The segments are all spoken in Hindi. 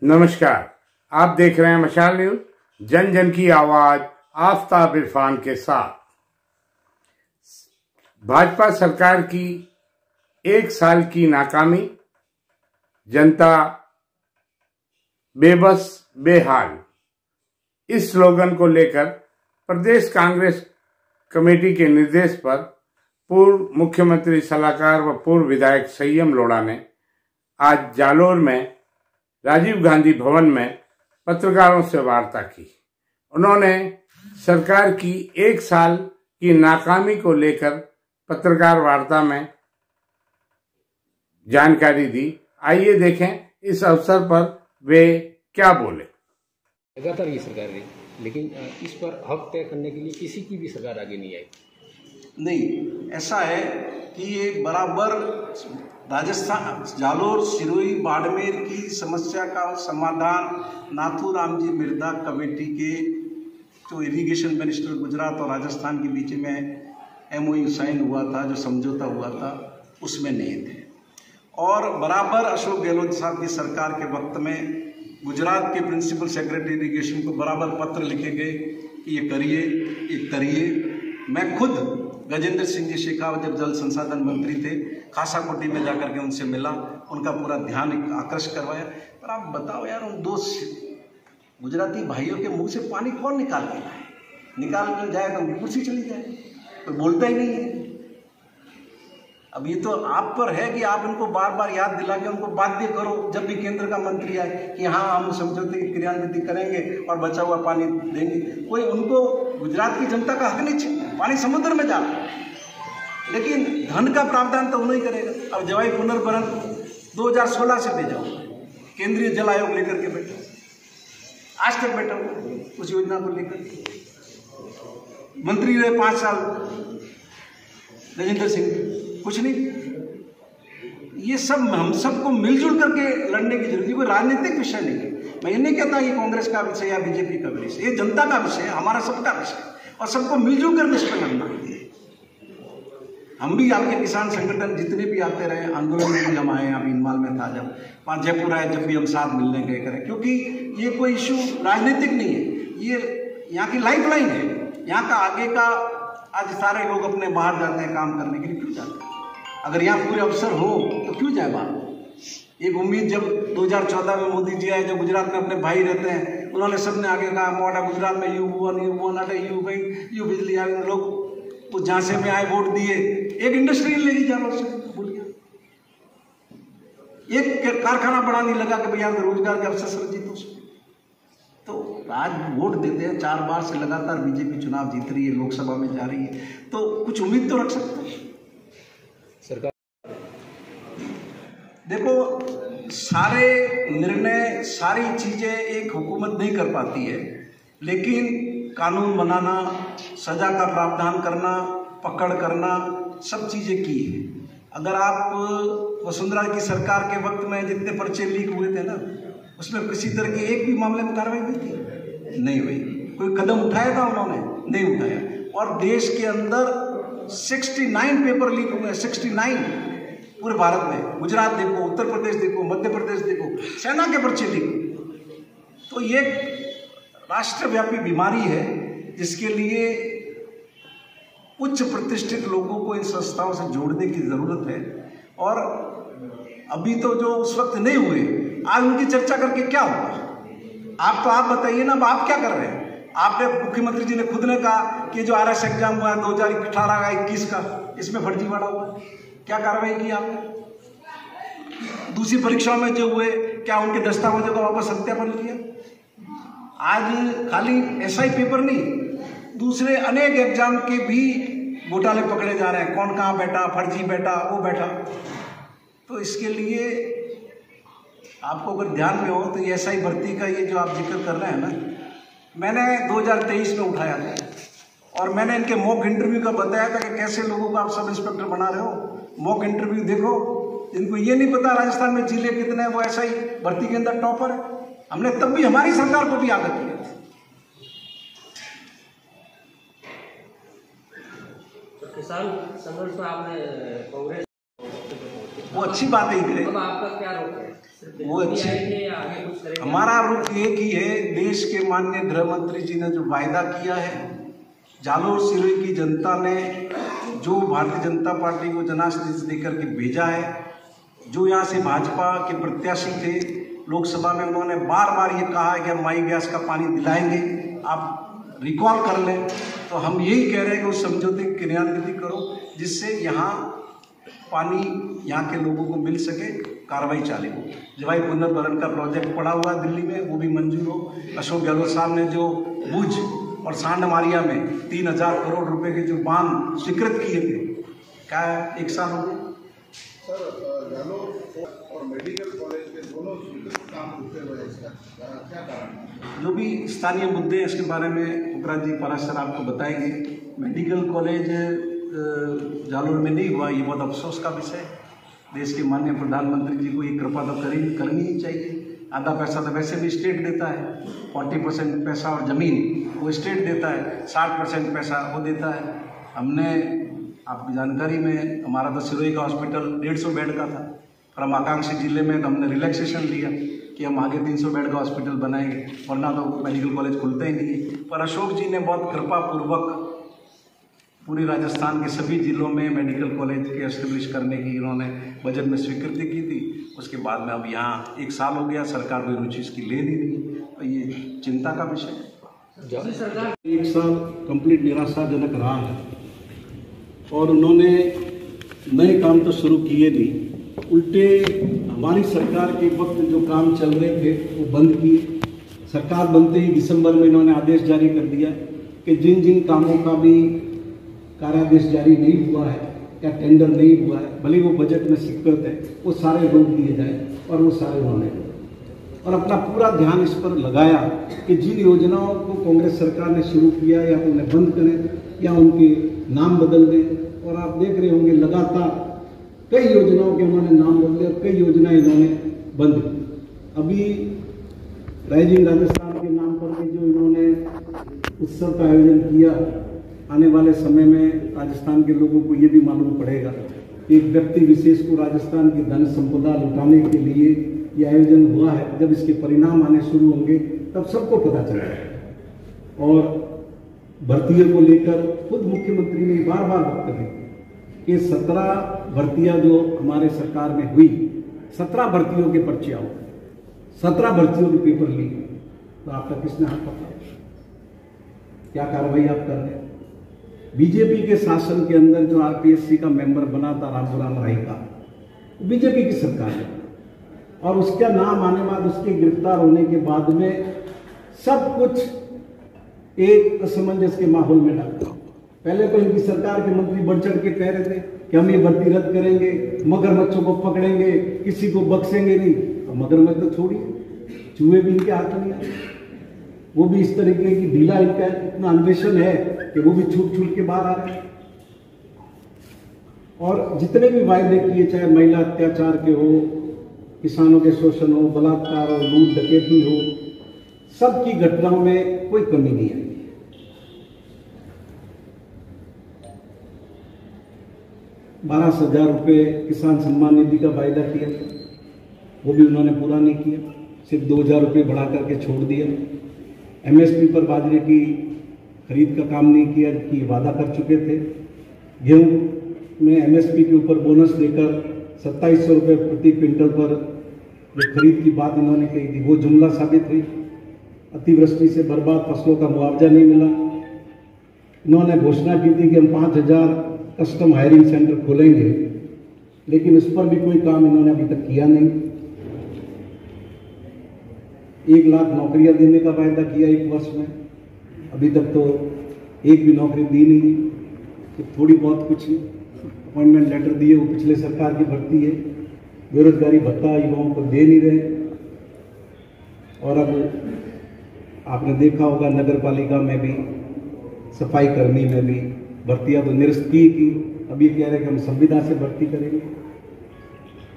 नमस्कार, आप देख रहे हैं मशाल न्यूज, जन जन की आवाज, आफताब इरफान के साथ। भाजपा सरकार की 1 साल की नाकामी, जनता बेबस बेहाल, इस स्लोगन को लेकर प्रदेश कांग्रेस कमेटी के निर्देश पर पूर्व मुख्यमंत्री सलाहकार व पूर्व विधायक संयम लोढ़ा ने आज जालोर में राजीव गांधी भवन में पत्रकारों से वार्ता की। उन्होंने सरकार की 1 साल की नाकामी को लेकर पत्रकार वार्ता में जानकारी दी। आइए देखें इस अवसर पर वे क्या बोले। लगातार ये सरकार रही, लेकिन इस पर हक तय करने के लिए किसी की भी सरकार आगे नहीं आई। नहीं, ऐसा है कि ये बराबर राजस्थान जालोर, सिरोही, बाड़मेर की समस्या का समाधान नाथूराम जी मिर्धा कमेटी के जो इरिगेशन मिनिस्टर गुजरात और राजस्थान के बीच में MOU साइन हुआ था, जो समझौता हुआ था, उसमें नहीं थे। और बराबर अशोक गहलोत साहब की सरकार के वक्त में गुजरात के प्रिंसिपल सेक्रेटरी इरिगेशन को बराबर पत्र लिखे गए कि ये करिए, ये करिए। मैं खुद गजेंद्र सिंह जी शेखावत जब जल संसाधन मंत्री थे, खासा कोटी में जाकर के उनसे मिला, उनका पूरा ध्यान आकर्षित करवाया। पर आप बताओ यार, उन 2 गुजराती भाइयों के मुंह से पानी कौन निकाल के लाए? निकाल के जाए तो उनकी कुर्सी चली जाए, कोई बोलता ही नहीं है। अब ये तो आप पर है कि आप उनको बार बार याद दिला के उनको बाध्य करो, जब भी केंद्र का मंत्री आए, कि हाँ हम समझौते की क्रियान्वित करेंगे और बचा हुआ पानी देंगे। कोई उनको गुजरात की जनता का हक नहीं चाहिए, पानी समुद्र में जा रहा है, लेकिन धन का प्रावधान तो उन्हें करेगा। अब जवाई पुनर्भरण 2016 से भेजा हुआ, केंद्रीय जल आयोग लेकर के बैठा, आज तक बैठा हुआ उस योजना को लेकर। मंत्री रहे 5 साल गजेंद्र सिंह, कुछ नहीं। ये सब हम सबको मिलजुल करके लड़ने की जरूरत है, कोई राजनीतिक विषय नहीं है। मैं ये नहीं कहता ये कांग्रेस का विषय या बीजेपी का विषय, ये जनता का विषय है, हमारा सबका विषय, और सबको मिलजुल कर इस पर लड़ना है। हम भी आपके किसान संगठन जितने भी आते रहे, आंदोलन में भी हम आए, अभी इनमाल में था जब, वहाँ जयपुर आए जब भी हम साथ मिलने गए करें, क्योंकि ये कोई इशू राजनीतिक नहीं है, ये यहाँ की लाइफ लाइन है। यहाँ का आगे का, आज सारे लोग अपने बाहर जाते हैं काम करने के लिए, क्यों जाते हैं? अगर यहाँ पूरे अवसर हो तो क्यों जाए बाहर? एक उम्मीद जब 2014 में मोदी जी आए, जो गुजरात में अपने भाई रहते हैं, उन्होंने सबने आगे कहा मोड़ा गुजरात में यू यू बिजली आ, लोग तो झांसे में आए, वोट दिए, एक इंडस्ट्री ले ली जानो से भूल गया, एक कारखाना बढ़ाने लगा कि भैया रोजगार के अवसर सृजित हो। तो आज वोट देते हैं, 4 बार से लगातार बीजेपी चुनाव जीत रही है, लोकसभा में जा रही है, तो कुछ उम्मीद तो रख सकते हैं सरकार। देखो, सारे निर्णय, सारी चीजें एक हुकूमत नहीं कर पाती है, लेकिन कानून बनाना, सजा का प्रावधान करना, पकड़ करना, सब चीजें की है। अगर आप वसुंधरा की सरकार के वक्त में जितने पर्चे लीक हुए थे ना, उसमें किसी तरह के एक भी मामले में कार्रवाई हुई थी? नहीं हुई। कोई कदम उठाया था उन्होंने? नहीं उठाया। और देश के अंदर 69 पेपर लीक हुए, 69 पूरे भारत में। गुजरात देखो, उत्तर प्रदेश देखो, मध्य प्रदेश देखो, सेना के पर्चे लीक। तो ये राष्ट्रव्यापी बीमारी है, जिसके लिए उच्च प्रतिष्ठित लोगों को इन संस्थाओं से जोड़ने की जरूरत है। और अभी तो जो उस वक्त नहीं हुए, आज उनकी चर्चा करके क्या होगा? आप बताइए ना, आप क्या कर रहे हैं? आपने, मुख्यमंत्री जी ने खुद ने कहा कि जो RS एग्जाम हुआ 2018-21 का, इसमें फर्जीवाड़ा हुआ, क्या कार्रवाई की आपने? दूसरी परीक्षाओं में जो हुए, क्या उनके दस्तावेजों का वापस सत्यापन किया? आज खाली SI पेपर नहीं, दूसरे अनेक एग्जाम के भी घोटाले पकड़े जा रहे हैं, कौन कहाँ बैठा, फर्जी बैठा, वो बैठा। तो इसके लिए आपको अगर ध्यान में हो तो ये SI भर्ती का ये जो आप जिक्र कर रहे हैं ना, मैंने 2023 में उठाया था, और मैंने इनके मॉक इंटरव्यू का बताया था कि कैसे लोगों को आप सब इंस्पेक्टर बना रहे हो। मॉक इंटरव्यू देखो, इनको ये नहीं पता राजस्थान में जिले कितने हैं, वो SI भर्ती के अंदर टॉपर है। हमने तब भी हमारी सरकार को भी आगे किया था। किसान संघर्ष में आपने कांग्रेस वो अच्छी बातें ही करें। अब आपका क्या रुख है? वो अच्छी, हमारा रुख एक ही है। देश के माननीय गृह मंत्री जी ने जो वायदा किया है, जालोर सिरोही की जनता ने जो भारतीय जनता पार्टी को जनादेश देकर के भेजा है, जो यहाँ से भाजपा के प्रत्याशी थे लोकसभा में, उन्होंने बार बार ये कहा है कि हम माई ब्यास का पानी दिलाएंगे, आप रिकॉल कर लें। तो हम यही कह रहे हैं कि उस समझौते की क्रियान्वित करो, जिससे यहाँ पानी यहाँ के लोगों को मिल सके, कार्रवाई चालू हो। जवाई पुनर्भरण का प्रोजेक्ट पड़ा हुआ है दिल्ली में, वो भी मंजूर हो। अशोक गहलोत साहब ने जो भुज और सांडमारिया में 3000 करोड़ रुपए के जो बांध स्वीकृत किए थे, क्या 1 साल हो गए सर? जालोर और मेडिकल कॉलेज के दोनों काम रुके हुए, इसका क्या कारण? जो भी स्थानीय मुद्दे हैं इसके बारे में उपराज जी पराशर आपको बताएंगे। मेडिकल कॉलेज जालोर में नहीं हुआ, ये बहुत अफसोस का विषय है। देश के माननीय प्रधानमंत्री जी को ये कृपा तो करनी ही चाहिए। आधा पैसा तो वैसे भी स्टेट देता है, 40% पैसा और ज़मीन वो स्टेट देता है, 60% पैसा वो देता है। हमने आपकी जानकारी में, हमारा तो सिरोही का हॉस्पिटल 150 बेड का था, और हम आकांक्षी जिले में तो हमने रिलैक्सेशन लिया कि हम आगे 300 बेड का हॉस्पिटल बनाएंगे, वरना तो मेडिकल कॉलेज खुलते ही नहीं है। पर अशोक जी ने बहुत कृपापूर्वक पूरी राजस्थान के सभी जिलों में मेडिकल कॉलेज के एस्टेब्लिश करने की इन्होंने बजट में स्वीकृति की थी। उसके बाद में अब यहाँ 1 साल हो गया, सरकार कोई रुचि इसकी ले नहीं रही, तो ये चिंता का विषय है। 1 साल कंप्लीट निराशाजनक रहा है, और उन्होंने नए काम तो शुरू किए नहीं, उल्टे हमारी सरकार के वक्त जो काम चल रहे थे वो बंद किए। सरकार बनते ही दिसंबर में इन्होंने आदेश जारी कर दिया कि जिन जिन कामों का भी कार्यादेश जारी नहीं हुआ है या टेंडर नहीं हुआ है, भले वो बजट में स्वीकृत है, वो सारे रोक दिए जाए, और वो सारे उन्होंने और अपना पूरा ध्यान इस पर लगाया कि जिन योजनाओं को कांग्रेस सरकार ने शुरू किया या तो उन्हें बंद करें या उनके नाम बदल दें। और आप देख रहे होंगे लगातार कई योजनाओं के उन्होंने नाम बदले और कई योजनाएं इन्होंने बंद की। अभी राइजिंग राजस्थान के नाम पर भी जो इन्होंने उत्सव का आयोजन किया, आने वाले समय में राजस्थान के लोगों को ये भी मालूम पड़ेगा कि एक व्यक्ति विशेष को राजस्थान की धन संपदा लुटाने के लिए ये आयोजन हुआ है। जब इसके परिणाम आने शुरू होंगे तब सबको पता चलेगा। और भर्तियों को लेकर खुद मुख्यमंत्री ने बार बार वक्तव्य कि 17 भर्तियां जो हमारे सरकार में हुई, 17 भर्तियों के पर्चे आओ, 17 भर्तियों के पेपर लिए, तो आपका किसने हाथ पकड़ा? क्या कार्रवाई आप कर रहे हैं? बीजेपी के शासन के अंदर जो आरपीएससी का मेंबर बना था रामपुराम राय का, बीजेपी की सरकार है, और उसका नाम आने बाद उसके गिरफ्तार होने के बाद में सब कुछ एक असमंजस के माहौल में डाला। पहले तो इनकी सरकार के मंत्री बढ़ चढ़ के कह रहे थे कि हम ये भर्ती रद्द करेंगे, मगरमच्छों को पकड़ेंगे, किसी को बख्शेंगे नहीं। तो मगरमच्छ तो छोड़िए, चूहे भी इनके हाथ में आए, वो भी इस तरीके की ढीला, इनका इतना अन्वेषण है कि वो भी छूट के बाहर आ रहे हैं। और जितने भी वायदे किए, चाहे महिला अत्याचार के हो, किसानों के शोषण हो, बलात्कार हो, लूट डकैती हो, सबकी घटनाओं में कोई कमी नहीं आई। 12,000 रुपये किसान सम्मान निधि का वायदा किया था, वो भी उन्होंने पूरा नहीं किया, सिर्फ 2,000 रुपये बढ़ा करके छोड़ दिया। एमएसपी पर बाजरे की खरीद का काम नहीं किया, जबकि वादा कर चुके थे। गेहूं में एमएसपी के ऊपर बोनस देकर 2700 रुपये प्रति क्विंटल पर जो खरीद की बात इन्होंने कही थी, वो जुमला साबित हुई। अतिवृष्टि से बर्बाद फसलों का मुआवजा नहीं मिला। इन्होंने घोषणा की थी कि हम 5,000 कस्टम हायरिंग सेंटर खोलेंगे, लेकिन उस पर भी कोई काम इन्होंने अभी तक किया नहीं। 1 लाख नौकरियां देने का वायदा किया 1 वर्ष में, अभी तक तो एक भी नौकरी दी नहीं, तो थोड़ी बहुत कुछ अपॉइंटमेंट लेटर दिए, वो पिछले सरकार की भर्ती है। बेरोजगारी भत्ता युवाओं को दे नहीं रहे। और अब आपने देखा होगा नगर पालिका में भी, सफाई कर्मी में भी भर्तियां तो निरस्त की, अब ये कह रहे हैं कि हम संविदा से भर्ती करेंगे,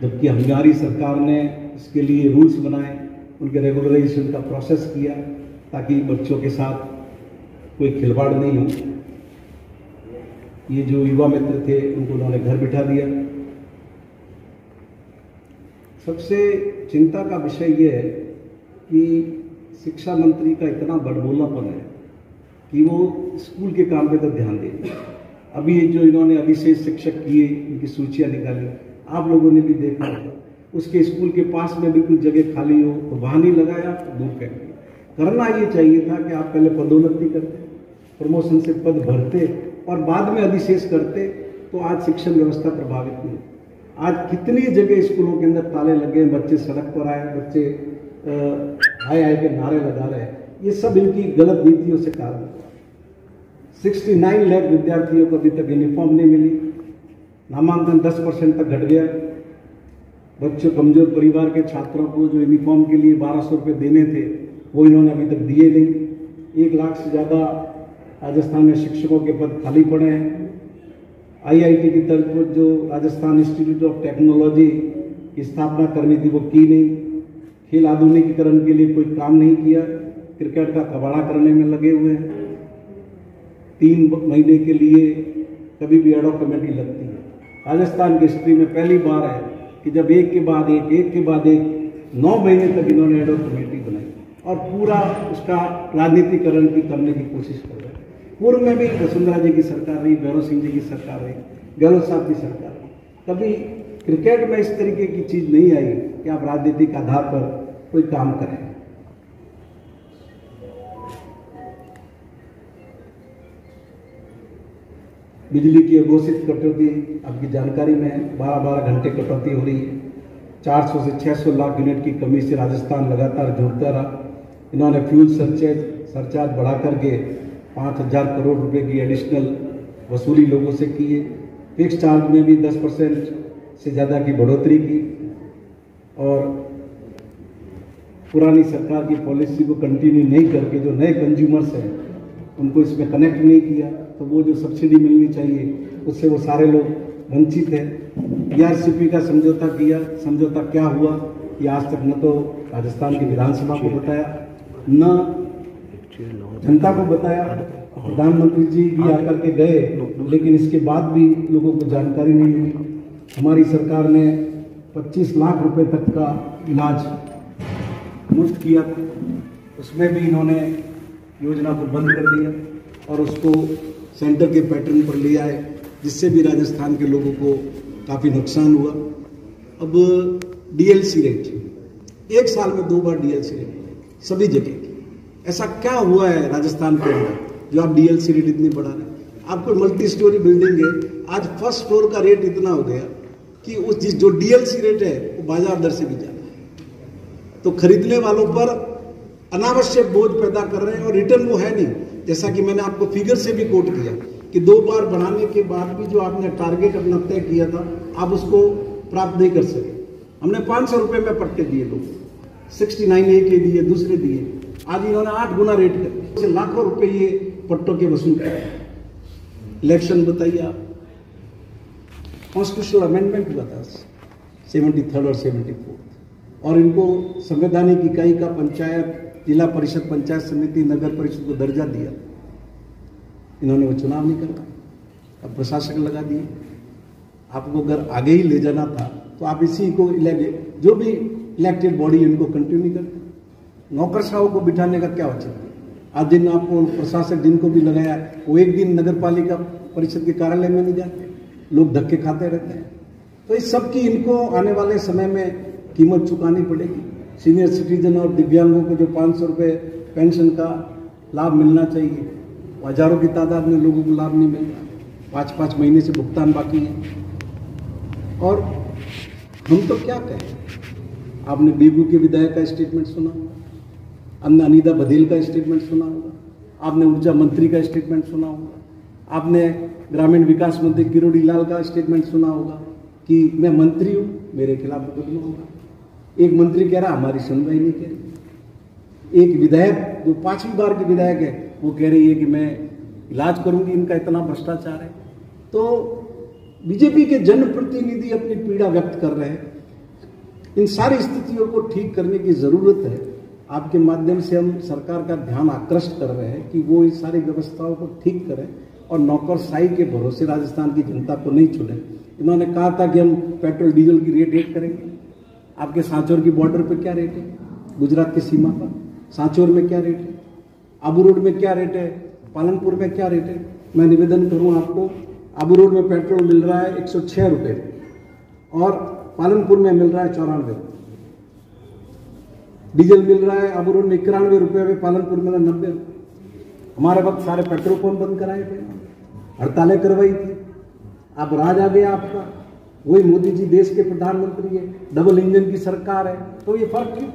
जबकि हमारी सरकार ने इसके लिए रूल्स बनाए, उनके रेगुलराइजेशन का प्रोसेस किया, ताकि बच्चों के साथ कोई खिलवाड़ नहीं हो। ये जो युवा मित्र थे उनको उन्होंने घर बिठा दिया। सबसे चिंता का विषय ये है कि शिक्षा मंत्री का इतना बड़बोलापन है कि वो स्कूल के काम पे तो ध्यान दें। अभी जो इन्होंने अभिषेक शिक्षक किए, उनकी सूचियाँ निकाली, आप लोगों ने भी देखा होगा। उसके स्कूल के पास में बिल्कुल जगह खाली हो तो वहाँ नहीं लगाया, दूर फेंक दिया। करना ये चाहिए था कि आप पहले पदोन्नति करते, प्रमोशन से पद भरते और बाद में अधिशेष करते, तो आज शिक्षण व्यवस्था प्रभावित नहीं। आज कितनी जगह स्कूलों के अंदर ताले लगे, बच्चे सड़क पर आए, बच्चे हाय हाय के नारे लगा रहे हैं। ये सब इनकी गलत नीतियों से कारण है। 69 लाख विद्यार्थियों को अभी तक यूनिफॉर्म नहीं मिली, नामांकन 10% तक घट गया। बच्चों, कमजोर परिवार के छात्रों को जो यूनिफॉर्म के लिए 1200 रुपये देने थे वो इन्होंने अभी तक दिए नहीं। 1 लाख से ज़्यादा राजस्थान में शिक्षकों के पद खाली पड़े हैं। IIT की तर्ज पर जो राजस्थान इंस्टीट्यूट ऑफ टेक्नोलॉजी की स्थापना करनी थी वो की नहीं। खेल आधुनिकीकरण के लिए कोई काम नहीं किया, क्रिकेट का कबाड़ा करने में लगे हुए हैं। 3 महीने के लिए कभी भी एडॉक कमेटी लगती है। राजस्थान की हिस्ट्री में पहली बार है कि जब एक के बाद एक 9 महीने तक इन्होंने एडॉक कमेटी बनाई और पूरा उसका राजनीतिकरण की करने की कोशिश कर रहे हैं। पूर्व में भी वसुंधरा जी की सरकार रही, भैरव सिंह जी की सरकार रही, गहलोत साहब की सरकार रही। कभी क्रिकेट में इस तरीके की चीज नहीं आई कि आप राजनीतिक आधार पर कोई काम करें। बिजली की अघोषित कटौती आपकी जानकारी में है, 12-12 घंटे कटौती हो रही है। 400 से 600 लाख यूनिट की कमी से राजस्थान लगातार जुड़ता रहा। इन्होंने फ्यूल सरचार्ज बढ़ा करके 5000 करोड़ रुपए की एडिशनल वसूली लोगों से की है। फिक्स चार्ज में भी 10% से ज़्यादा की बढ़ोतरी की और पुरानी सरकार की पॉलिसी को कंटिन्यू नहीं करके जो नए कंज्यूमर्स हैं उनको इसमें कनेक्ट नहीं किया, तो वो जो सब्सिडी मिलनी चाहिए उससे वो सारे लोग वंचित हैं। ERCP का समझौता किया, समझौता क्या हुआ ये आज तक न तो राजस्थान की विधानसभा को बताया, न जनता को बताया। प्रधानमंत्री जी भी आकर के गए, लेकिन इसके बाद भी लोगों को जानकारी नहीं मिली। हमारी सरकार ने 25 लाख रुपए तक का इलाज मुफ्त किया था, उसमें भी इन्होंने योजना को बंद कर दिया और उसको सेंटर के पैटर्न पर ले आए, जिससे भी राजस्थान के लोगों को काफ़ी नुकसान हुआ। अब DLC रेट 1 साल में 2 बार DLC रेट सभी जगह। ऐसा क्या हुआ है राजस्थान के अंदर जो आप DLC रेट इतनी बढ़ा रहे हैं? आपको मल्टी स्टोरी बिल्डिंग है, आज फर्स्ट फ्लोर का रेट इतना हो गया कि उस जो DLC रेट है वो बाजार दर से भी ज़्यादा है। तो खरीदने वालों पर अनावश्यक बोझ पैदा कर रहे हैं और रिटर्न वो है नहीं। जैसा कि मैंने आपको फिगर से भी कोट किया कि 2 बार बढ़ाने के बाद भी जो आपने टारगेट अपना तय किया था आप उसको प्राप्त नहीं कर सके। हमने 500 रुपये में पट्टे दिए, लोग 69 एक के दिए, दूसरे दिए। आज इन्होंने 8 गुना रेट कर लाखों रुपए ये पट्टों के वसूल कर। इलेक्शन बताइए आप, कॉन्स्टिट्यूशनल अमेंडमेंट हुआ था 73 और 74 और इनको संवैधानिक इकाई का पंचायत, जिला परिषद, पंचायत समिति, नगर परिषद को दर्जा दिया। इन्होंने वो चुनाव नहीं करा, अब प्रशासक लगा दिए। आपको अगर आगे ही ले जाना था तो आप इसी को जो भी इलेक्टेड बॉडी इनको कंटिन्यू नहीं करते। नौकरशाहों को बिठाने का क्या औचित्य? आज दिन आपको प्रशासक जिनको भी लगाया वो एक दिन नगर पालिका परिषद के कार्यालय में नहीं जाते, लोग धक्के खाते रहते हैं। तो इस सब की इनको आने वाले समय में कीमत चुकानी पड़ेगी। सीनियर सिटीजन और दिव्यांगों को जो 500 रुपये पेंशन का लाभ मिलना चाहिए, हजारों की तादाद में लोगों को लाभ नहीं मिल रहा, 5-5 महीने से भुगतान बाकी है। और हम तो क्या कहें, आपने बेगू के विधायक का स्टेटमेंट सुना होगा, हमने अनिता बघेल का स्टेटमेंट सुना होगा, आपने ऊर्जा मंत्री का स्टेटमेंट सुना होगा, आपने ग्रामीण विकास मंत्री किरोड़ी लाल का स्टेटमेंट सुना होगा कि मैं मंत्री हूँ, मेरे खिलाफ मुकदमा होगा। एक मंत्री कह रहा हमारी सुनवाई नहीं कह रही। एक विधायक जो 5वीं बार की विधायक है वो कह रही है कि मैं इलाज करूंगी, इनका इतना भ्रष्टाचार है। तो बीजेपी के जनप्रतिनिधि अपनी पीड़ा व्यक्त कर रहे हैं। इन सारी स्थितियों को ठीक करने की जरूरत है। आपके माध्यम से हम सरकार का ध्यान आकृष्ट कर रहे हैं कि वो इस सारी व्यवस्थाओं को ठीक करें और नौकरशाही के भरोसे राजस्थान की जनता को नहीं चुने। इन्होंने कहा था कि हम पेट्रोल डीजल की रेट हेट करेंगे, आपके सांचौर की बॉर्डर पे क्या रेट है, गुजरात की सीमा पर सांचौर में क्या रेट है, आबू रोड में क्या रेट है, पालनपुर में क्या रेट है। मैं निवेदन करूं आपको, आबू रोड में पेट्रोल मिल रहा है 106 रुपये और पालनपुर में मिल रहा है 94 रुपये। डीजल मिल रहा है आबू रोड में 91 रुपये में, पालनपुर में 90 रुपये। हमारे वक्त सारे पेट्रोल पंप बंद कराए थे, हड़तालें करवाई थी। अब राज आ गया आपका, वही मोदी जी देश के प्रधानमंत्री है, डबल इंजन की सरकार है, तो ये फर्क क्यों?